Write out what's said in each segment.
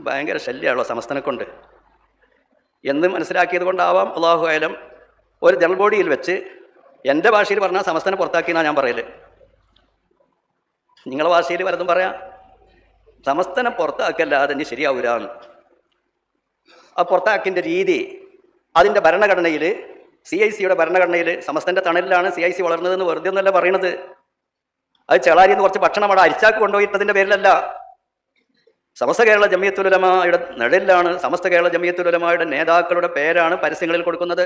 ഭയങ്കര ശല്യമാണല്ലോ സമസ്തനെ കൊണ്ട് എന്ന് മനസ്സിലാക്കിയത് കൊണ്ടാവാം അള്ളാഹു ആയാലും ഒരു ജനറൽ ബോഡിയിൽ വെച്ച് എൻ്റെ ഭാഷയിൽ പറഞ്ഞാൽ സമസ്തനെ പുറത്താക്കിയെന്നാണ് ഞാൻ പറയല്. നിങ്ങളുടെ ഭാഷയിൽ പലതും പറയാം. സമസ്തനെ പുറത്താക്കല്ലാതെ ഇനി ശരിയാവൂരാന്ന്. ആ പുറത്താക്കിൻ്റെ രീതി അതിൻ്റെ ഭരണഘടനയിൽ CIC-യുടെ ഭരണഘടനയിൽ സമസ്തൻ്റെ തണലിലാണ് CIC വളർന്നതെന്ന് വെറുതെ ഒന്നല്ല പറയണത്. അത് ചെളാരിയിൽ നിന്ന് കുറച്ച് ഭക്ഷണം അവിടെ അരിച്ചാക്ക് കൊണ്ടുപോയിട്ടതിൻ്റെ പേരിലല്ല. സമസ്ത കേരള ജമിയത്തുൽ ഉലമായുടെ നിഴലിലാണ് സമസ്ത കേരള ജമിയത്തുൽ ഉലമായുടെ നേതാക്കളുടെ പേരാണ് പരസ്യങ്ങളിൽ കൊടുക്കുന്നത്.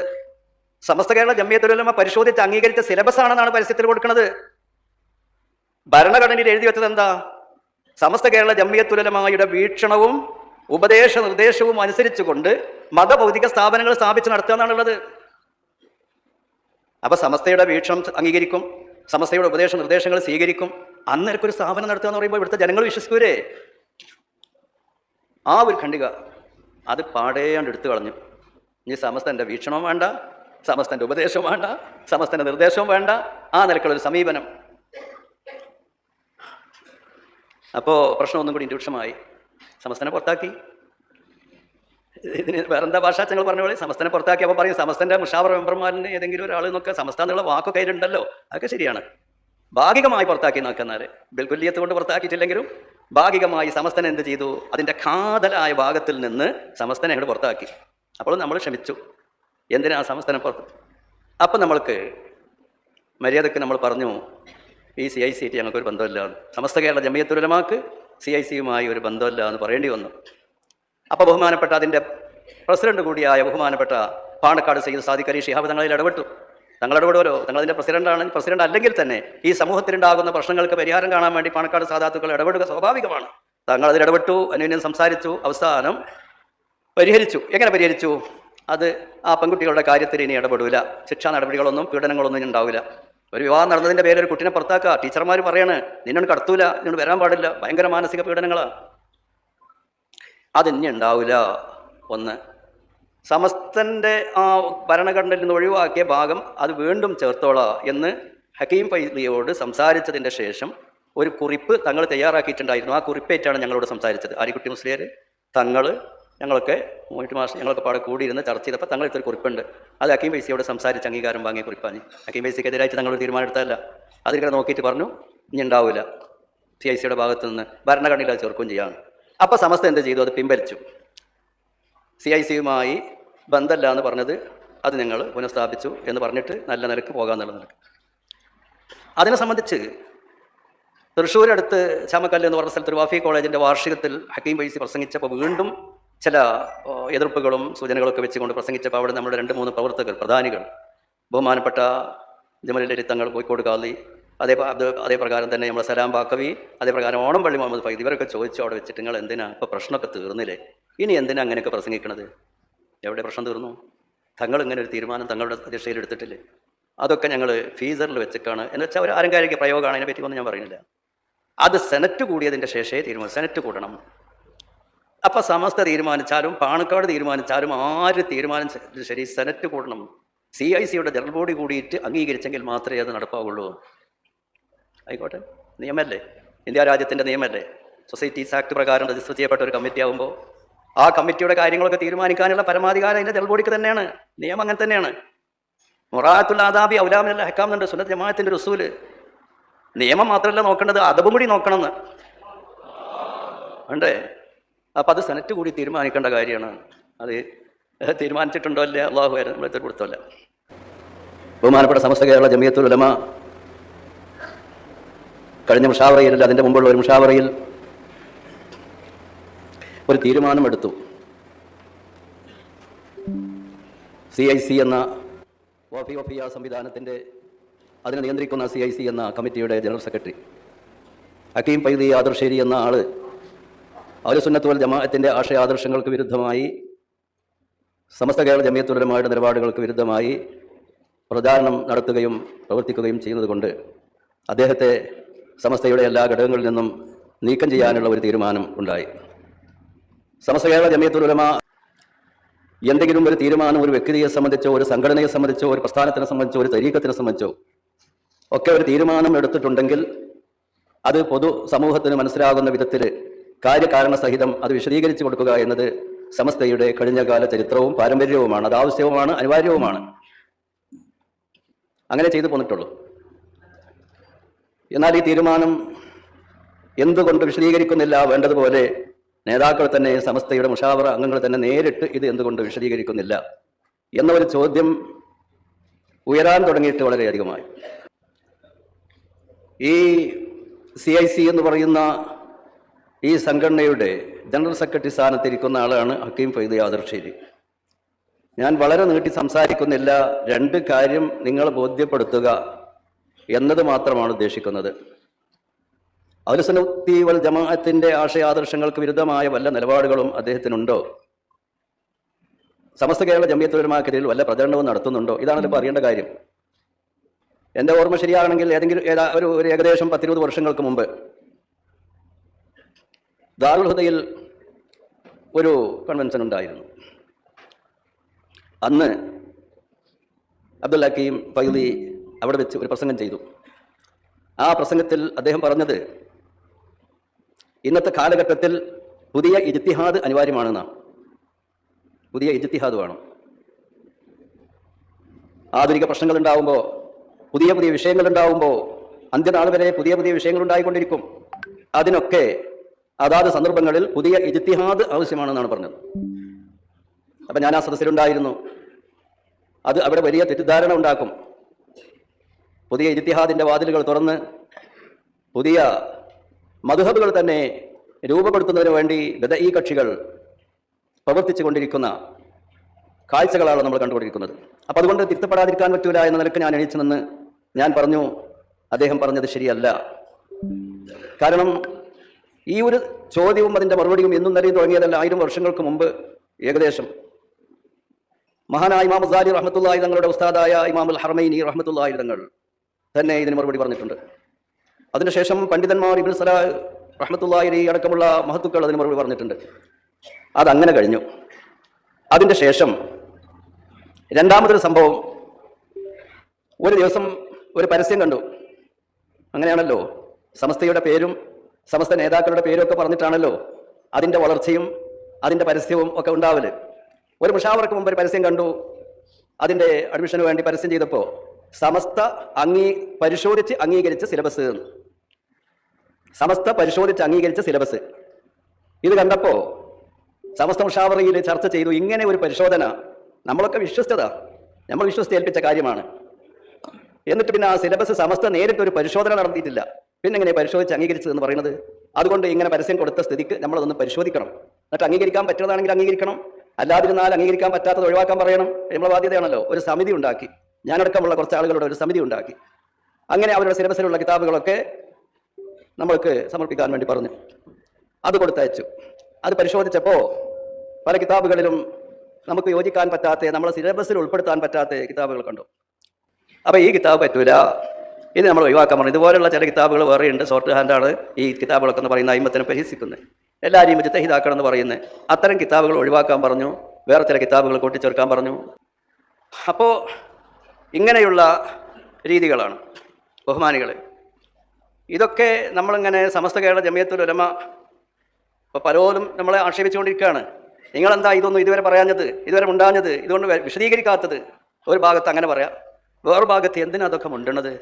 സമസ്ത കേരള ജമിയത്തുൽ ഉലമ പരിശോധിച്ച് അംഗീകരിച്ച സിലബസ് ആണെന്നാണ് പരസ്യത്തിൽ കൊടുക്കുന്നത്. ഭരണഘടനയിൽ എഴുതി വെച്ചത് എന്താ? സമസ്ത കേരള ജമിയത്തുൽ ഉലമായുടെ വീക്ഷണവും ഉപദേശ നിർദ്ദേശവും അനുസരിച്ചുകൊണ്ട് മതഭൗതിക സ്ഥാപനങ്ങൾ സ്ഥാപിച്ച് നടത്തുക എന്നാണുള്ളത്. അപ്പൊ സമസ്തയുടെ വീക്ഷണം അംഗീകരിക്കും, സമസ്തയുടെ ഉപദേശ നിർദ്ദേശങ്ങൾ സ്വീകരിക്കും. അന്നേരക്കൊരു സ്ഥാപനം നടത്തുക എന്ന് പറയുമ്പോൾ ഇവിടുത്തെ ജനങ്ങൾ വിശ്വസിക്കൂരേ? ആ ഒരു ഖണ്ഡിക അത് പാടേണ്ട് എടുത്തു കളഞ്ഞു. ഇനി സമസ്തൻ്റെ വീക്ഷണവും വേണ്ട, സമസ്തൻ്റെ ഉപദേശവും വേണ്ട, സമസ്തൻ്റെ നിർദ്ദേശവും വേണ്ട, ആ നിലക്കുള്ളൊരു സമീപനം. അപ്പോൾ പ്രശ്നം ഒന്നും കൂടി രൂക്ഷമായി. സമസ്തനെ പുറത്താക്കി. ഇതിന് വേറെന്താ ഭാഷ ഞങ്ങൾ പറഞ്ഞ പോലെ സമസ്തനെ പുറത്താക്കി. അപ്പോൾ പറയും സമസ്തൻ്റെ മുഷാവറ മെമ്പർമാരിന് ഏതെങ്കിലും ഒരാൾ എന്നൊക്കെ സമസ്ത എന്നുള്ള വാക്ക് കയ്യിലുണ്ടല്ലോ. അതൊക്കെ ശരിയാണ്. ഭാഗികമായി പുറത്താക്കി നോക്കുന്നാൽ ബിൽക്കുല്യത്ത് കൊണ്ട് പുറത്താക്കിയിട്ടില്ലെങ്കിലും ഭാഗികമായി സമസ്തനെ എന്ത് ചെയ്തു? അതിൻ്റെ കാതലായ ഭാഗത്തിൽ നിന്ന് സമസ്തനെ അങ്ങോട്ട് പുറത്താക്കി. അപ്പോൾ നമ്മൾ ക്ഷമിച്ചു. എന്തിനാ സമസ്തനെ പുറത്ത്? അപ്പം നമ്മൾക്ക് മര്യാദക്ക് നമ്മൾ പറഞ്ഞു ഈ CIC ഞങ്ങൾക്കൊരു ബന്ധമില്ല, സമസ്ത കേരള ജമിയത്തുൽ ഉലമാക്ക് CIC-യുമായി ഒരു ബന്ധമില്ല എന്ന് പറയേണ്ടി വന്നു. അപ്പോൾ ബഹുമാനപ്പെട്ട അതിൻ്റെ പ്രസിഡന്റ് കൂടിയായ ബഹുമാനപ്പെട്ട പാണക്കാട് സയ്യിദ് സാദിഖ് അലി ശിഹാബ് തങ്ങളിൽ ഇടപെട്ടു. തങ്ങൾ ഇടപെടുമല്ലോ, തങ്ങളതിൻ്റെ പ്രസിഡന്റ് അല്ലെങ്കിൽ തന്നെ ഈ സമൂഹത്തിലുണ്ടാകുന്ന പ്രശ്നങ്ങൾക്ക് പരിഹാരം കാണാൻ വേണ്ടി പാണക്കാട് സാദാത്തുക്കൾ ഇടപെടുക സ്വാഭാവികമാണ്. തങ്ങൾ അതിൽ ഇടപെട്ടു, അന്യോന്യം സംസാരിച്ചു, അവസാനം പരിഹരിച്ചു. എങ്ങനെ പരിഹരിച്ചു? അത് ആ പെൺകുട്ടികളുടെ കാര്യത്തിൽ ഇനി ഇടപെടില്ല, ശിക്ഷാ നടപടികളൊന്നും പീഡനങ്ങളൊന്നും ഇനി ഉണ്ടാവില്ല. ഒരു വിവാഹം നടന്നതിൻ്റെ പേരിൽ ഒരു കുട്ടീനെ പുറത്താക്കുക, ടീച്ചർമാർ പറയാണ് നിന്നോട് കടത്തൂല, നിന്നോട് വരാൻ പാടില്ല, ഭയങ്കര മാനസിക പീഡനങ്ങളാണ്, അതിനി ഉണ്ടാവില്ല. ഒന്ന്, സമസ്തൻ്റെ ആ ഭരണഘടനയിൽ നിന്ന് ഒഴിവാക്കിയ ഭാഗം അത് വീണ്ടും ചേർത്തോളാം എന്ന് ഹക്കീം ഫൈസിയോട് സംസാരിച്ചതിൻ്റെ ശേഷം ഒരു കുറിപ്പ് തങ്ങൾ തയ്യാറാക്കിയിട്ടുണ്ടായിരുന്നു. ആ കുറിപ്പേറ്റാണ് ഞങ്ങളോട് സംസാരിച്ചത്. ആരിക്കുട്ടി മുസ്ലിയാർ, തങ്ങൾ, ഞങ്ങളൊക്കെ മാസം ഞങ്ങളൊക്കെ പാടെ കൂടിയിരുന്ന് ചർച്ച ചെയ്തപ്പോൾ തങ്ങൾ ഇത്ര കുറിപ്പുണ്ട്. അത് ഹക്കീം ഫൈസിയോട് സംസാരിച്ച് അംഗീകാരം വാങ്ങിയ കുറിപ്പാണ്. ഹക്കീം ഫൈസിക്കെതിരായിട്ട് തങ്ങൾ തീരുമാനം എടുത്തതല്ല. അതിങ്ങനെ നോക്കിയിട്ട് പറഞ്ഞു ഇനി ഉണ്ടാവില്ല, CIC-യുടെ ഭാഗത്ത് നിന്ന് ഭരണഘടനയിൽ അത് ചേർക്കുകയും ചെയ്യാം. അപ്പോൾ സമസ്ത എന്ത് ചെയ്തു? അത് പിൻവലിച്ചു. CIC-യുമായി ബന്ധമല്ല എന്ന് പറഞ്ഞത് അത് ഞങ്ങൾ പുനഃസ്ഥാപിച്ചു എന്ന് പറഞ്ഞിട്ട് നല്ല നിലക്ക് പോകാമെന്നുള്ള നിലക്ക്. അതിനെ സംബന്ധിച്ച് തൃശ്ശൂരടുത്ത് ചാമക്കല്ല് എന്ന് പറഞ്ഞ സ്ഥലത്ത് ഒരു വാഫി കോളേജിൻ്റെ വാർഷികത്തിൽ ഹക്കീം ഫൈസി പ്രസംഗിച്ചപ്പോൾ വീണ്ടും ചില എതിർപ്പുകളും സൂചനകളൊക്കെ വെച്ചുകൊണ്ട് പ്രസംഗിച്ചപ്പോൾ അവിടെ നമ്മുടെ 2-3 പ്രവർത്തകർ, പ്രധാനികൾ, ബഹുമാനപ്പെട്ട ജമലുൽ തങ്ങൾ, കോഴിക്കോട് ഖാദി, അതേ പ്രകാരം തന്നെ നമ്മുടെ സലാം ബാക്കവി, അതേപ്രകാരം ഓണംപള്ളി മുഹമ്മദ് ഫൈദ്, ഇവരൊക്കെ ചോദിച്ചു അവിടെ വെച്ചിട്ട് നിങ്ങൾ എന്തിനാ ഇപ്പോൾ പ്രശ്നമൊക്കെ തീർന്നില്ലേ, ഇനി എന്തിനാ അങ്ങനെയൊക്കെ പ്രസംഗിക്കണത്? എവിടെ പ്രശ്നം തീർന്നു? തങ്ങൾ ഇങ്ങനെ ഒരു തീരുമാനം തങ്ങളുടെ അധ്യക്ഷയിൽ എടുത്തിട്ടില്ലേ? അതൊക്കെ ഞങ്ങൾ ഫീസറിൽ വെച്ചിട്ടാണ് എന്ന് വെച്ചാൽ ഒരു ആലങ്കാരിക പ്രയോഗമാണ്, അതിനെ പറ്റിയൊന്നും ഞാൻ പറയുന്നില്ല. അത് സെനറ്റ് കൂടിയതിൻ്റെ ശേഷമേ തീരുമാനം, സെനറ്റ് കൂടണം. അപ്പം സമസ്ത തീരുമാനിച്ചാലും പാണക്കാട് തീരുമാനിച്ചാലും ആര് തീരുമാനിച്ചാലും ശരി, സെനറ്റ് കൂടണം. CIC-യുടെ ജനറൽ ബോഡി കൂടിയിട്ട് അംഗീകരിച്ചെങ്കിൽ മാത്രമേ അത് നടപ്പാവുള്ളൂ. ആയിക്കോട്ടെ, നിയമമല്ലേ, ഇന്ത്യ രാജ്യത്തിൻ്റെ നിയമമല്ലേ. സൊസൈറ്റീസ് ആക്ട് പ്രകാരം രജിസ്റ്റർ ചെയ്യപ്പെട്ട ഒരു കമ്മിറ്റി ആകുമ്പോൾ ആ കമ്മിറ്റിയുടെ കാര്യങ്ങളൊക്കെ തീരുമാനിക്കാനുള്ള പരമാധികാരം അതിൻ്റെ ജനറൽ ബോഡിക്ക് തന്നെയാണ്. നിയമം അങ്ങനെ തന്നെയാണ്. മുറാത്തുൽ ആദാബി ഔലാമിനൽ ഹക്കാം എന്നുണ്ട് സുന്നത്ത് ജമാഅത്തിൻ്റെ ഒരു ഉസൂല്. നിയമം മാത്രമല്ല നോക്കേണ്ടത്, അതബും കൂടി നോക്കണമെന്ന് വേണ്ടേ? അപ്പം അത് സെനറ്റ് കൂടി തീരുമാനിക്കേണ്ട കാര്യമാണ്. അത് തീരുമാനിച്ചിട്ടുണ്ടോ അല്ലേ അള്ളാഹു നമ്മളെ കൊടുത്തല്ല. ബഹുമാനപ്പെട്ട സമസ്ത കേരള ജമിയത്തുൽ ഉലമ കഴിഞ്ഞ മുഷാവറയിൽ, അതിൻ്റെ മുമ്പുള്ള ഒരു മുഷാവറയിൽ ഒരു തീരുമാനമെടുത്തു. CIC എന്ന വഫിയ സംവിധാനത്തിൻ്റെ അതിനെ നിയന്ത്രിക്കുന്ന CIC എന്ന കമ്മിറ്റിയുടെ ജനറൽ സെക്രട്ടറി ഹക്കീം ഫൈദി ആദർശേരി എന്ന ആൾ അഹ്ലുസുന്നത്ത് വൽ ജമാഅത്തിൻ്റെ ആശയാദർശങ്ങൾക്ക് വിരുദ്ധമായി, സമസ്ത കേരള ജമിയത്തുൽ ഉലമയുടെ നിലപാടുകൾക്ക് വിരുദ്ധമായി പ്രചാരണം നടത്തുകയും പ്രവർത്തിക്കുകയും ചെയ്യുന്നത് കൊണ്ട് അദ്ദേഹത്തെ സമസ്തയുടെ എല്ലാ ഘടകങ്ങളിൽ നിന്നും നീക്കം ചെയ്യാനുള്ള ഒരു തീരുമാനം ഉണ്ടായി. സമസ്ത കേരള ജമിയത്തുൽ ഉലമ എന്തെങ്കിലും ഒരു തീരുമാനം ഒരു വ്യക്തിയെ സംബന്ധിച്ചോ, ഒരു സംഘടനയെ സംബന്ധിച്ചോ, ഒരു പ്രസ്ഥാനത്തിനെ സംബന്ധിച്ചോ, ഒരു തരീഖത്തിനെ സംബന്ധിച്ചോ ഒക്കെ ഒരു തീരുമാനം എടുത്തിട്ടുണ്ടെങ്കിൽ അത് പൊതു സമൂഹത്തിന് മനസ്സിലാകുന്ന വിധത്തിൽ കാര്യകാരണ സഹിതം അത് വിശദീകരിച്ചു കൊടുക്കുക എന്നത് സമസ്തയുടെ കഴിഞ്ഞകാല ചരിത്രവും പാരമ്പര്യവുമാണ്. അത് ആവശ്യവുമാണ്, അനിവാര്യവുമാണ്. അങ്ങനെ ചെയ്തു പോന്നിട്ടുള്ളൂ. എന്നാൽ ഈ തീരുമാനം എന്തുകൊണ്ട് വിശദീകരിക്കുന്നില്ല? വേണ്ടതുപോലെ നേതാക്കൾ തന്നെ, സമസ്തയുടെ മുഷാവറ അംഗങ്ങൾ തന്നെ നേരിട്ട് ഇത് എന്തുകൊണ്ട് വിശദീകരിക്കുന്നില്ല എന്ന ഒരു ചോദ്യം ഉയരാൻ തുടങ്ങിയിട്ട് വളരെയധികമായി. ഈ CIC എന്ന് പറയുന്ന ഈ സംഘടനയുടെ ജനറൽ സെക്രട്ടറി സ്ഥാനത്തിരിക്കുന്ന ആളാണ് ഹക്കീം ഫൈദി ആദർശേരി. ഞാൻ വളരെ നീട്ടി സംസാരിക്കുന്നില്ല. രണ്ട് കാര്യം നിങ്ങൾ ബോധ്യപ്പെടുത്തുക എന്നത് മാത്രമാണ് ഉദ്ദേശിക്കുന്നത്. അഹ്ലുസുന്നത്തി വൽ ജമാഅത്തിന്റെ ആശയാദർശങ്ങൾക്ക് വിരുദ്ധമായ വല്ല നിലപാടുകളും അദ്ദേഹത്തിനുണ്ടോ? സമസ്ത കേരള ജമിയത്തുൽ ഉലമാക്കെതിരിൽ വല്ല പ്രചരണവും നടത്തുന്നുണ്ടോ? ഇതാണ് ഇപ്പോൾ അറിയേണ്ട കാര്യം. എൻ്റെ ഓർമ്മ ശരിയാണെങ്കിൽ ഒരു ഏകദേശം 10-20 വർഷങ്ങൾക്ക് മുമ്പ് ദാറുൽ ഹുദയിൽ ഒരു കൺവെൻഷൻ ഉണ്ടായിരുന്നു. അന്ന് അബ്ദുൽ ഹക്കീം ഫൈദി അവിടെ വെച്ച് ഒരു പ്രസംഗം ചെയ്തു. ആ പ്രസംഗത്തിൽ അദ്ദേഹം പറഞ്ഞത് ഇന്നത്തെ കാലഘട്ടത്തിൽ പുതിയ ഇജ്തിഹാദ് അനിവാര്യമാണെന്നാണ്. പുതിയ ഇജ്തിഹാദ് വേണം. ആധുനിക പ്രശ്നങ്ങൾ ഉണ്ടാവുമ്പോൾ, പുതിയ പുതിയ വിഷയങ്ങൾ ഉണ്ടാവുമ്പോൾ, അന്ത്യനാൾ വരെ പുതിയ പുതിയ വിഷയങ്ങൾ ഉണ്ടായിക്കൊണ്ടിരിക്കും. അതിനൊക്കെ അതാത് സന്ദർഭങ്ങളിൽ പുതിയ ഇജ്തിഹാദ് ആവശ്യമാണെന്നാണ് പറഞ്ഞത്. അപ്പം ഞാൻ ആ സദസ്സിലുണ്ടായിരുന്നു. അത് അവിടെ വലിയ തെറ്റിദ്ധാരണ ഉണ്ടാക്കും. പുതിയ ഇജ്തിഹാദിൻ്റെ വാതിലുകൾ തുറന്ന് പുതിയ മദ്ഹബുകൾ തന്നെ രൂപപ്പെടുത്തുന്നതിന് വേണ്ടി ബദഈ കക്ഷികൾ പ്രവർത്തിച്ചു കൊണ്ടിരിക്കുന്ന കാഴ്ചകളാണ് നമ്മൾ കണ്ടുകൊണ്ടിരിക്കുന്നത്. അപ്പം അതുകൊണ്ട് തിരുത്തപ്പെടാതിരിക്കാൻ പറ്റൂല എന്ന നിലക്ക് ഞാൻ എണീച്ചു നിന്ന് ഞാൻ പറഞ്ഞു, അദ്ദേഹം പറഞ്ഞത് ശരിയല്ല. കാരണം ഈ ഒരു ചോദ്യവും അതിൻ്റെ മറുപടിയും എന്നും നിലയും തുടങ്ങിയതല്ല. 1000 വർഷങ്ങൾക്ക് മുമ്പ് ഏകദേശം മഹാനായ ഇമാം ഗസാലി റഹ്മത്തുള്ളാഹി തങ്ങളുടെ ഉസ്താദായ ഇമാമുൽ ഹറമൈനി റഹ്മത്തുള്ളാഹി തങ്ങൾ തന്നെ ഇതിന് മറുപടി പറഞ്ഞിട്ടുണ്ട്. അതിനുശേഷം പണ്ഡിതന്മാർ ഇബ്നു സലാഹ് റഹ്മത്തുള്ളാഹി അടക്കമുള്ള മഹത്തുക്കൾ അതിന് മറുപടി പറഞ്ഞിട്ടുണ്ട്. അതങ്ങനെ കഴിഞ്ഞു. അതിൻ്റെ ശേഷം രണ്ടാമതൊരു സംഭവം, ഒരു ദിവസം ഒരു പരസ്യം കണ്ടു. അങ്ങനെയാണല്ലോ സമസ്തയുടെ പേരും സമസ്ത നേതാക്കളുടെ പേരും ഒക്കെ പറഞ്ഞിട്ടാണല്ലോ അതിൻ്റെ വളർച്ചയും അതിൻ്റെ പരസ്യവും ഒക്കെ ഉണ്ടാവല്. ഒരു മുഷാവറക്ക് മുമ്പ് ഒരു പരസ്യം കണ്ടു. അതിൻ്റെ അഡ്മിഷന് വേണ്ടി പരസ്യം ചെയ്തപ്പോൾ സമസ്ത പരിശോധിച്ച് അംഗീകരിച്ച സിലബസ്, സമസ്ത പരിശോധിച്ച് അംഗീകരിച്ച സിലബസ്. ഇത് കണ്ടപ്പോൾ സമസ്ത മുഷാവറയിൽ ചർച്ച ചെയ്തു, ഇങ്ങനെ ഒരു പരിശോധന നമ്മളൊക്കെ വിശ്വസ്തത, നമ്മൾ വിശ്വസ്ത ഏൽപ്പിച്ച കാര്യമാണ്. എന്നിട്ട് പിന്നെ ആ സിലബസ് സമസ്ത നേരിട്ടൊരു പരിശോധന നടത്തിയിട്ടില്ല. പിന്നെ എങ്ങനെ പരിശോധിച്ച് അംഗീകരിച്ചത് എന്ന് പറയുന്നത്? അതുകൊണ്ട് ഇങ്ങനെ പരസ്യം കൊടുത്ത സ്ഥിതിക്ക് നമ്മളതൊന്ന് പരിശോധിക്കണം. എന്നിട്ട് അംഗീകരിക്കാൻ പറ്റുന്നതാണെങ്കിൽ അംഗീകരിക്കണം, അല്ലാതിരുന്നാൽ അംഗീകരിക്കാൻ പറ്റാത്തത് ഒഴിവാക്കാൻ പറയണം. നമ്മളെ ബാധ്യതയാണല്ലോ. ഒരു സമിതി ഉണ്ടാക്കി, ഞാനടക്കമുള്ള കുറച്ച് ആളുകളുടെ ഒരു സമിതി ഉണ്ടാക്കി. അങ്ങനെ അവരുടെ സിലബസിലുള്ള കിതാബുകളൊക്കെ നമ്മൾക്ക് സമർപ്പിക്കാൻ വേണ്ടി പറഞ്ഞു. അത് കൊടുത്തയച്ചു. അത് പരിശോധിച്ചപ്പോൾ പല കിതാബുകളിലും നമുക്ക് യോജിക്കാൻ പറ്റാത്ത, നമ്മളെ സിലബസിൽ ഉൾപ്പെടുത്താൻ പറ്റാത്ത കിതാബുകൾ കണ്ടു. അപ്പോൾ ഈ കിതാബ് പറ്റൂല, ഇത് നമ്മൾ ഒഴിവാക്കാൻ പറഞ്ഞു. ഇതുപോലുള്ള ചില കിതാബുകൾ വേറെയുണ്ട്, ഷോർട്ട് ഹാൻഡാണ് ഈ കിതാബുകളൊക്കെ എന്ന് പറയുന്ന അയിമത്തിനെ പരിഹസിക്കുന്നത്, എല്ലാവരെയും മുജ്തഹിദാക്കണം എന്ന് പറയുന്നത്. അത്തരം കിതാബുകൾ ഒഴിവാക്കാൻ പറഞ്ഞു, വേറെ ചില കിതാബുകൾ കൂട്ടിച്ചേർക്കാൻ പറഞ്ഞു. അപ്പോൾ ഇങ്ങനെയുള്ള രീതികളാണ് ബഹുമാനികളെ. ഇതൊക്കെ നമ്മളിങ്ങനെ സമസ്ത കേരള ജമിയത്തുൽ ഉലമ ഇപ്പോൾ പലരും നമ്മളെ ആക്ഷേപിച്ചുകൊണ്ടിരിക്കുകയാണ്. നിങ്ങളെന്താ ഇതൊന്നും ഇതുവരെ പറയാഞ്ഞത്, ഇതുവരെ ഉണ്ടാഞ്ഞത്, ഇതുകൊണ്ട് വിശദീകരിക്കാത്തത്? ഒരു ഭാഗത്ത് അങ്ങനെ പറയാം, വേറൊരു ഭാഗത്ത് എന്തിനാ അതൊക്കെ മുണ്ടണത്,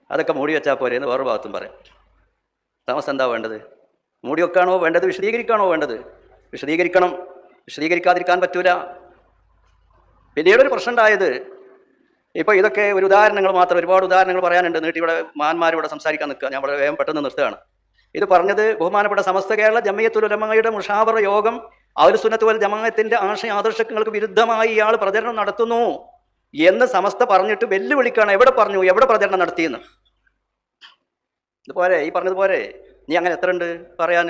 അതൊക്കെ മൂടി വെച്ചാൽ പോരെ എന്ന് വേറൊരു ഭാഗത്തും പറയാം. സമസ്ത എന്താ വേണ്ടത്? മൂടി വെക്കാണോ വേണ്ടത്, വിശദീകരിക്കാണോ വേണ്ടത്? വിശദീകരിക്കണം, വിശദീകരിക്കാതിരിക്കാൻ പറ്റൂല. പിന്നീടൊരു പ്രശ്നം ഉണ്ടായത്, ഇപ്പോൾ ഇതൊക്കെ ഒരു ഉദാഹരണങ്ങൾ മാത്രം, ഒരുപാട് ഉദാഹരണങ്ങൾ പറയാനുണ്ട്. നീട്ടി ഇവിടെ മഹാന്മാരിവിടെ സംസാരിക്കാൻ നിൽക്കുക, ഞാൻ വളരെ വേഗം പെട്ടെന്ന് നിർത്തുകയാണ്. ഇത് പറഞ്ഞത് ബഹുമാനപ്പെട്ട സമസ്ത കേരള ജമിയത്തുൽ ഉലമയുടെ മുഷാവറ യോഗം അഹ്ലുസുന്നത്ത് വൽ ജമാഅത്തിന്റെ ആദർശങ്ങൾക്ക് വിരുദ്ധമായി ഇയാൾ പ്രചരണം നടത്തുന്നു എന്ന് സമസ്ത പറഞ്ഞിട്ട് വെല്ലുവിളിക്കാണ്. എവിടെ പറഞ്ഞു, എവിടെ പ്രചരണം നടത്തിയെന്ന്? ഇതുപോലെ ഈ പറഞ്ഞതുപോലെ നീ അങ്ങനെ എത്ര ഉണ്ട് പറയാൻ?